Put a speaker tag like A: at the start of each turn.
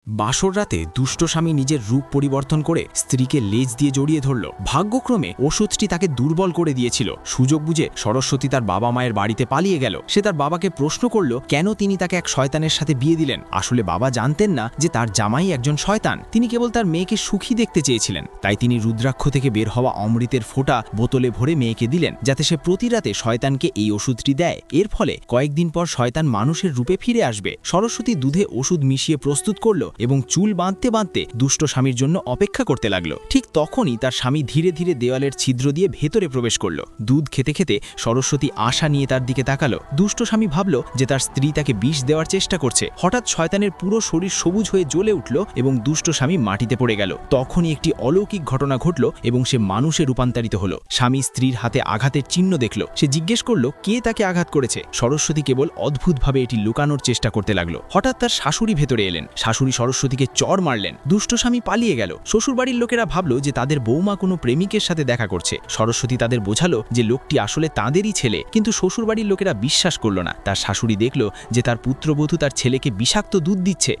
A: বাসর রাতে দুষ্ট স্বামী নিজের রূপ পরিবর্তন করে স্ত্রীকে লেজ দিয়ে জড়িয়ে ধরল। ভাগ্যক্রমে ওষুধটি তাকে দুর্বল করে দিয়েছিল। সুযোগ বুঝে সরস্বতী তার বাবা মায়ের বাড়িতে পালিয়ে গেল। সে তার বাবাকে প্রশ্ন করল কেন তিনি তাকে এক শয়তানের সাথে বিয়ে দিলেন। আসলে বাবা জানতেন না যে তার জামাই একজন শয়তান। তিনি কেবল তার মেয়েকে সুখী দেখতে চেয়েছিলেন। তাই তিনি রুদ্রাক্ষ থেকে বের হওয়া অমৃতের ফোঁটা বোতলে ভরে মেয়েকে দিলেন, যাতে সে প্রতি রাতে শয়তানকে এই ওষুধটি দেয়। এর ফলে কয়েকদিন পর শয়তান মানুষের রূপে ফিরে আসবে। সরস্বতী দুধে ওষুধ মিশিয়ে প্রস্তুত করল এবং চুল বাঁধতে বাঁধতে দুষ্ট স্বামীর জন্য অপেক্ষা করতে লাগল। ঠিক তখনই তার স্বামী ধীরে ধীরে দেওয়ালের ছিদ্র দিয়ে ভেতরে প্রবেশ করল। দুধ খেতে খেতে সরস্বতী আশা নিয়ে তার দিকে তাকালো। দুষ্ট স্বামী ভাবল যে তার স্ত্রী তাকে বিষ দেওয়ার চেষ্টা করছে। হঠাৎ শয়তানের পুরো শরীর সবুজ হয়ে জ্বলে উঠল এবং দুষ্ট স্বামী মাটিতে পড়ে গেল। তখনই একটি অলৌকিক ঘটনা ঘটল এবং সে মানুষে রূপান্তরিত হল। স্বামী স্ত্রীর হাতে আঘাতের চিহ্ন দেখল। সে জিজ্ঞেস করল কে তাকে আঘাত করেছে। সরস্বতী কেবল অদ্ভুতভাবে এটি লুকানোর চেষ্টা করতে লাগলো। হঠাৎ তার শাশুড়ি ভেতরে এলেন। শাশুড়ি সরস্বতীকে চড় মারলেন। দুষ্ট স্বামী পালিয়ে গেল। শ্বশুরবাড়ির লোকেরা ভাবল যে তাদের বৌমা কোনো প্রেমিকের সাথে দেখা করছে। সরস্বতী তাদের বোঝালো যে লোকটি আসলে তাঁদেরই ছেলে, কিন্তু শ্বশুরবাড়ির লোকেরা বিশ্বাস করল না। তার শাশুড়ি দেখল যে তার পুত্রবধূ তার ছেলেকে বিষাক্ত দুধ দিচ্ছে।